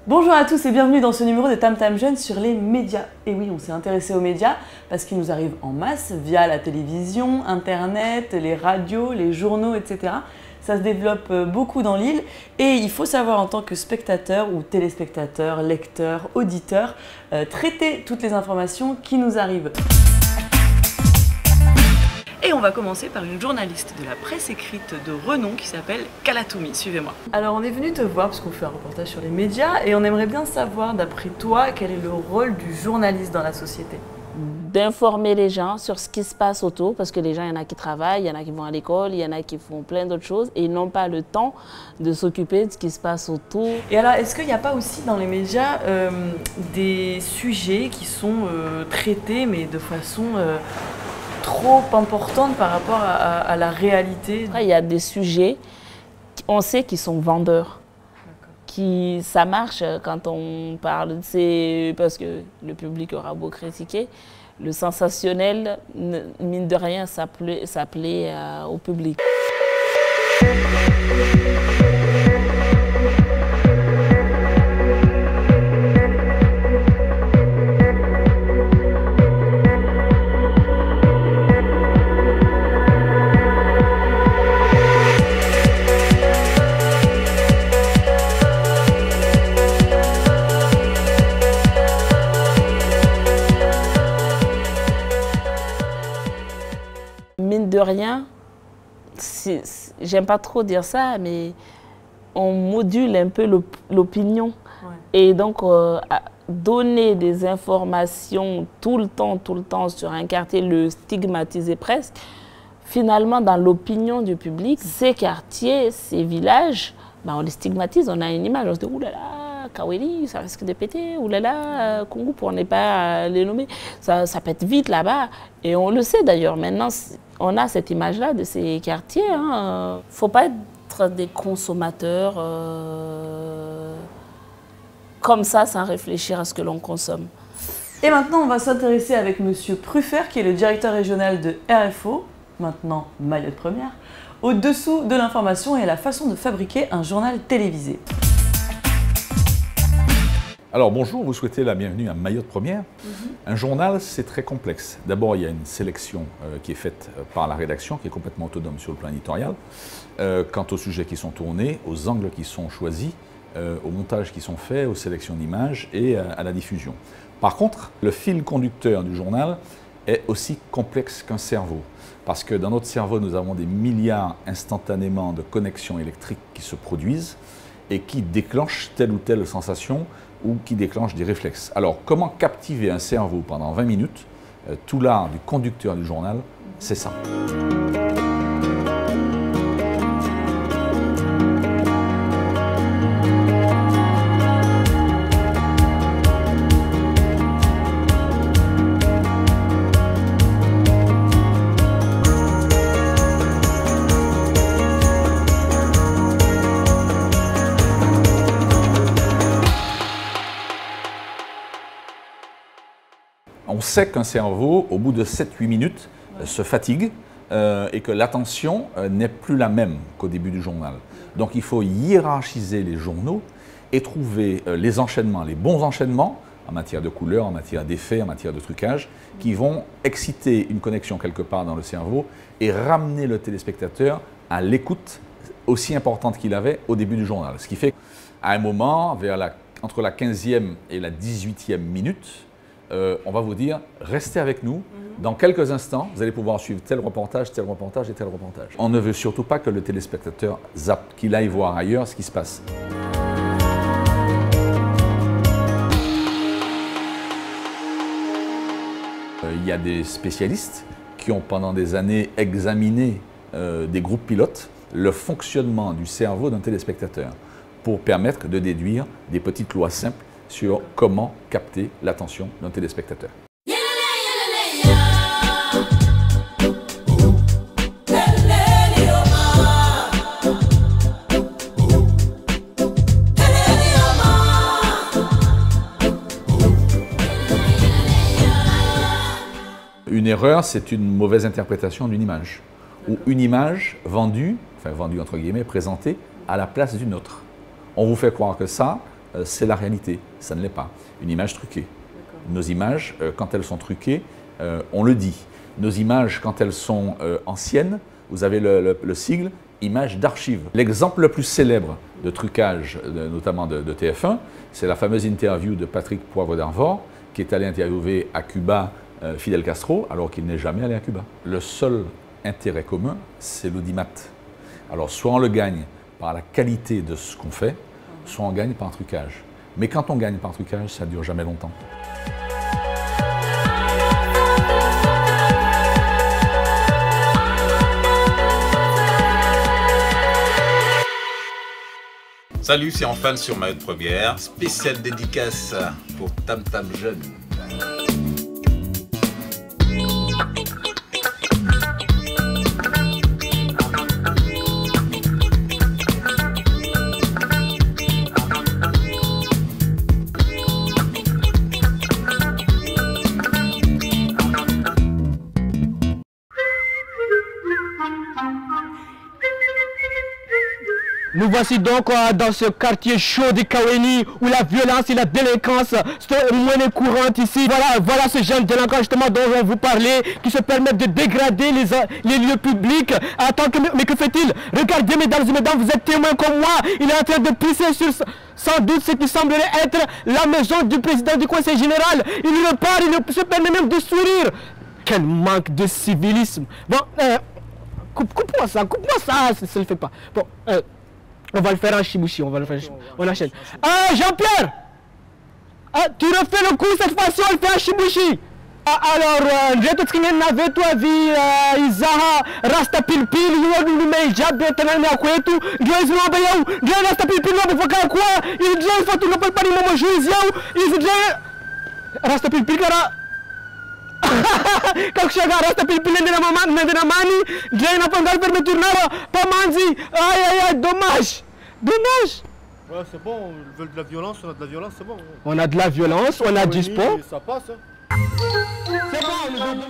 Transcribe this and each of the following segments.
Bonjour à tous et bienvenue dans ce numéro de Tam Tam Jeune sur les médias. Et oui, on s'est intéressé aux médias parce qu'ils nous arrivent en masse via la télévision, internet, les radios, les journaux, etc. Ça se développe beaucoup dans l'île et il faut savoir en tant que spectateur ou téléspectateur, lecteur, auditeur, traiter toutes les informations qui nous arrivent. Et on va commencer par une journaliste de la presse écrite de renom qui s'appelle Kalatoumi. Suivez-moi. Alors on est venu te voir parce qu'on fait un reportage sur les médias et on aimerait bien savoir, d'après toi, quel est le rôle du journaliste dans la société? D'informer les gens sur ce qui se passe autour, parce que les gens, il y en a qui travaillent, il y en a qui vont à l'école, il y en a qui font plein d'autres choses et ils n'ont pas le temps de s'occuper de ce qui se passe autour. Et alors, est-ce qu'il n'y a pas aussi dans les médias des sujets qui sont traités, mais de façon trop importante par rapport à la réalité? Après, il y a des sujets, on sait qu'ils sont vendeurs. Ça marche quand on parle, c'est parce que le public aura beau critiquer, le sensationnel, mine de rien, ça plaît au public. Mine de rien, j'aime pas trop dire ça, mais on module un peu l'opinion. Ouais. Et donc, donner des informations tout le temps sur un quartier, le stigmatiser presque, finalement, dans l'opinion du public, ces quartiers, ces villages, ben, on les stigmatise, on a une image, on se dit « Ouh là là, Kaweli, ça risque de péter, oulala, Congo pour ne pas les nommer, ça pète vite là-bas. » Et on le sait d'ailleurs, maintenant on a cette image-là de ces quartiers. Il ne faut pas être des consommateurs comme ça, sans réfléchir à ce que l'on consomme. Et maintenant, on va s'intéresser avec Monsieur Pruffert, qui est le directeur régional de RFO, maintenant Mayotte Première, au-dessous de l'information et à la façon de fabriquer un journal télévisé. Alors bonjour, vous souhaitez la bienvenue à Mayotte Première. Un journal, c'est très complexe. D'abord, il y a une sélection qui est faite par la rédaction, qui est complètement autonome sur le plan éditorial, quant aux sujets qui sont tournés, aux angles qui sont choisis, aux montages qui sont faits, aux sélections d'images et à la diffusion. Par contre, le fil conducteur du journal est aussi complexe qu'un cerveau. Parce que dans notre cerveau, nous avons des milliards instantanément de connexions électriques qui se produisent et qui déclenchent telle ou telle sensation ou qui déclenchent des réflexes. Alors, comment captiver un cerveau pendant 20 minutes? Tout l'art du conducteur du journal, c'est ça. On sait qu'un cerveau, au bout de 7-8 minutes, se fatigue et que l'attention n'est plus la même qu'au début du journal. Donc il faut hiérarchiser les journaux et trouver les enchaînements, les bons enchaînements, en matière de couleurs, en matière d'effets, en matière de trucage, qui vont exciter une connexion quelque part dans le cerveau et ramener le téléspectateur à l'écoute aussi importante qu'il avait au début du journal. Ce qui fait qu'à un moment, entre la 15e et la 18e minute, on va vous dire, restez avec nous. Dans quelques instants, vous allez pouvoir suivre tel reportage et tel reportage. On ne veut surtout pas que le téléspectateur zappe, qu'il aille voir ailleurs ce qui se passe. Il y a des spécialistes qui ont pendant des années examiné des groupes pilotes le fonctionnement du cerveau d'un téléspectateur pour permettre de déduire des petites lois simples sur comment capter l'attention d'un téléspectateur. Une erreur, c'est une mauvaise interprétation d'une image, ou une image vendue, enfin vendue entre guillemets, présentée à la place d'une autre. On vous fait croire que ça, c'est la réalité. Ça ne l'est pas. Une image truquée. Nos images, quand elles sont truquées, on le dit. Nos images, quand elles sont anciennes, vous avez le sigle images d'archives. L'exemple le plus célèbre de trucage, notamment de TF1, c'est la fameuse interview de Patrick Poivre d'Arvor, qui est allé interviewer à Cuba Fidel Castro, alors qu'il n'est jamais allé à Cuba. Le seul intérêt commun, c'est l'audimat. Alors, soit on le gagne par la qualité de ce qu'on fait, soit on gagne par un trucage. Mais quand on gagne par un trucage, ça ne dure jamais longtemps. Salut, c'est Anfan sur Mayotte Première. Spéciale dédicace pour Tam Tam Jeune. Nous voici donc dans ce quartier chaud de Kaweni où la violence et la délinquance sont moins courantes ici. Voilà ce jeune délinquant justement dont on vous parlait, qui se permet de dégrader les lieux publics. Mais que fait-il? Regardez mesdames et mesdames, vous êtes témoins comme moi. Il est en train de pisser sur sans doute ce qui semblerait être la maison du président du conseil général. Il repart, il se permet même de sourire. Quel manque de civilisme. Bon, coupe-moi ça, ça ne le fait pas. Bon, on va le faire en chibouchi, on enchaîne. Jean-Pierre, tu refais le coup cette fois-ci, on le fait en chibouchi. Alors, je te tiens avec toi, Isaha, Rasta Pilpil, Yonou Jab, Tenana Kwetu, Joyce Robayou, Joy Rasta Pilpil, Foka quoi, il dit faut tout le pas de mon juge, il dit Rasta Pilpil, quand je regarde Rasta Pilpil, Nedamani, Jay n'a pas encore permis de tourner, pas Manzi, aïe, dommage. Ouais, c'est bon, on veut de la violence, on a de la violence, c'est bon. On a de la violence, on a du sport. Ça passe, hein. C'est bon,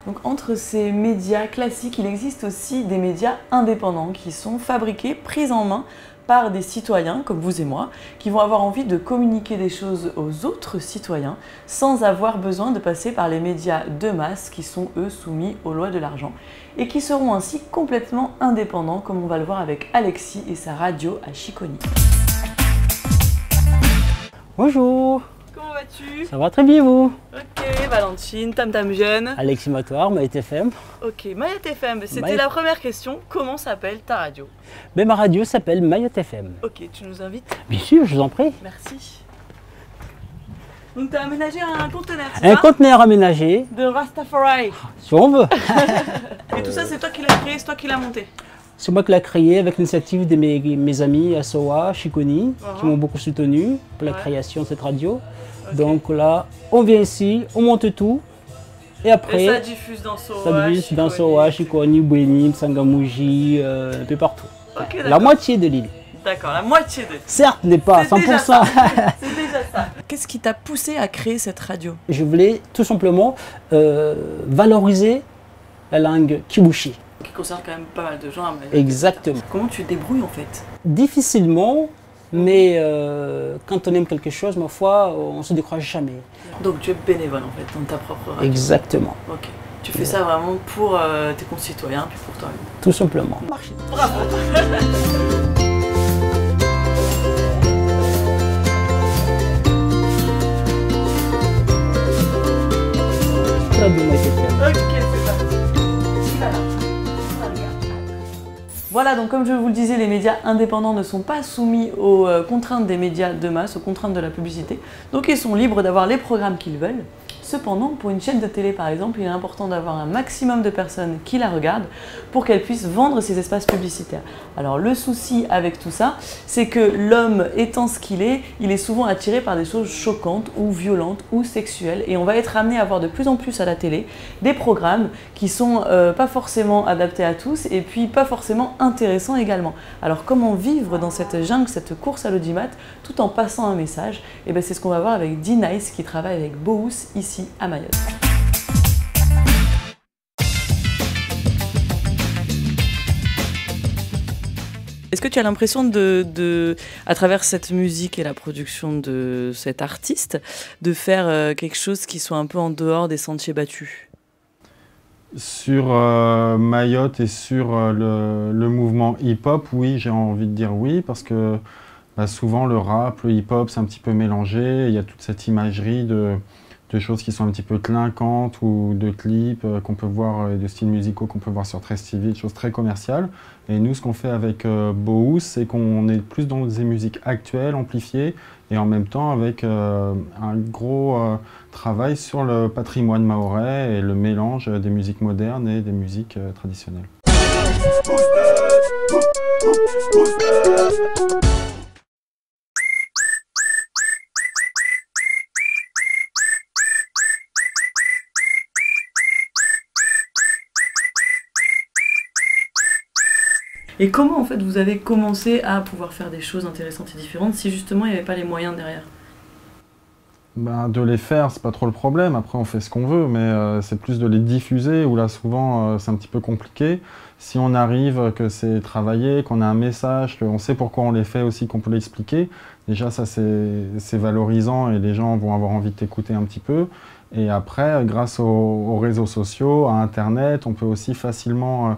Donc entre ces médias classiques, il existe aussi des médias indépendants qui sont fabriqués, pris en main par des citoyens comme vous et moi, qui vont avoir envie de communiquer des choses aux autres citoyens sans avoir besoin de passer par les médias de masse qui sont eux soumis aux lois de l'argent et qui seront ainsi complètement indépendants comme on va le voir avec Alexis et sa radio à Chiconi. Bonjour. Comment vas-tu? Ça va très bien vous? Ok, Valentine, Tam Tam Jeune. Alexis Matoire, Mayotte FM. Ok, Mayotte FM, c'était la première question. Comment s'appelle ta radio? Ben, ma radio s'appelle Mayotte FM. Ok, tu nous invites? Bien sûr, je vous en prie. Merci. Donc tu as aménagé un conteneur, c'est Un ça? conteneur aménagé, De Rastafari. si on veut. Et tout ça, c'est toi qui l'as créé, c'est toi qui l'as monté? C'est moi qui l'ai créé avec l'initiative de mes amis à Soa, Chiconi, qui m'ont beaucoup soutenu pour la création de cette radio. Ok. Donc là, on vient ici, on monte tout. Et après, Et ça diffuse dans Soa, ça diffuse dans Soa, Chiconi, Bouénim, Sangamouji, un peu partout. Ok, La d'accord. moitié de l'île. D'accord, la moitié de. Certes, n'est pas C'est déjà 100%. ça. C'est déjà ça. Qu'est-ce qui t'a poussé à créer cette radio? Je voulais tout simplement valoriser la langue kibushi. Qui concerne quand même pas mal de gens à Mayotte. Exactement. Comment tu te débrouilles en fait? Difficilement, mais quand on aime quelque chose, ma foi, on ne se décourage jamais. Donc tu es bénévole en fait dans ta propre radio. Exactement. Ok. Tu fais ça vraiment pour tes concitoyens puis pour toi-même. Tout simplement. Bravo. Radio Mayotte FM. Ok, c'est parti. Voilà, donc comme je vous le disais, les médias indépendants ne sont pas soumis aux contraintes des médias de masse, aux contraintes de la publicité. Donc ils sont libres d'avoir les programmes qu'ils veulent. Cependant, pour une chaîne de télé par exemple, il est important d'avoir un maximum de personnes qui la regardent pour qu'elle puisse vendre ses espaces publicitaires. Alors le souci avec tout ça, c'est que l'homme étant ce qu'il est, il est souvent attiré par des choses choquantes ou violentes ou sexuelles et on va être amené à voir de plus en plus à la télé des programmes qui sont pas forcément adaptés à tous et puis pas forcément intéressants également. Alors comment vivre dans cette jungle, cette course à l'audimat tout en passant un message? Et bien c'est ce qu'on va voir avec D-Nice qui travaille avec Boous ici à Mayotte. Est-ce que tu as l'impression à travers cette musique et la production de cet artiste, de faire quelque chose qui soit un peu en dehors des sentiers battus? Sur Mayotte et sur le mouvement hip-hop, oui, j'ai envie de dire oui, parce que souvent le rap, le hip-hop, c'est un petit peu mélangé. Il y a toute cette imagerie de choses qui sont un petit peu clinquantes ou de clips qu'on peut voir, de styles musicaux qu'on peut voir sur Trace TV, des choses très commerciales. Et nous, ce qu'on fait avec Bohous, c'est qu'on est plus dans des musiques actuelles, amplifiées, et en même temps avec un gros travail sur le patrimoine mahorais et le mélange des musiques modernes et des musiques traditionnelles. Et comment en fait vous avez commencé à pouvoir faire des choses intéressantes et différentes si justement il n'y avait pas les moyens derrière? De les faire, c'est pas trop le problème. Après, on fait ce qu'on veut, mais c'est plus de les diffuser où là, souvent, c'est un petit peu compliqué. Si on arrive, que c'est travaillé, qu'on a un message, qu'on sait pourquoi on les fait aussi, qu'on peut l'expliquer, déjà, ça, c'est valorisant et les gens vont avoir envie de t'écouter un petit peu. Et après, grâce aux réseaux sociaux, à Internet, on peut aussi facilement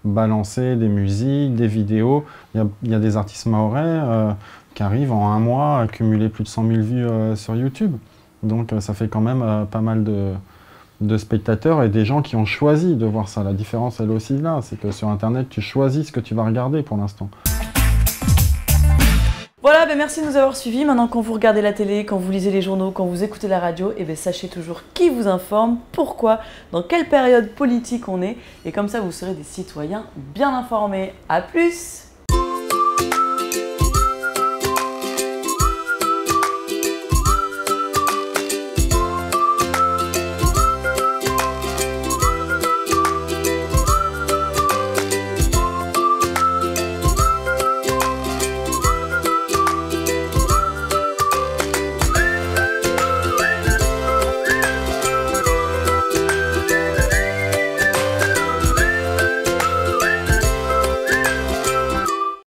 balancer des musiques, des vidéos. Il y a des artistes mahorais qui arrivent en un mois à cumuler plus de 100 000 vues sur YouTube. Donc ça fait quand même pas mal de spectateurs et des gens qui ont choisi de voir ça. La différence, elle aussi là, c'est que sur Internet, tu choisis ce que tu vas regarder pour l'instant. Voilà, merci de nous avoir suivis. Maintenant, quand vous regardez la télé, quand vous lisez les journaux, quand vous écoutez la radio, sachez toujours qui vous informe, pourquoi, dans quelle période politique on est. Et comme ça, vous serez des citoyens bien informés. À plus!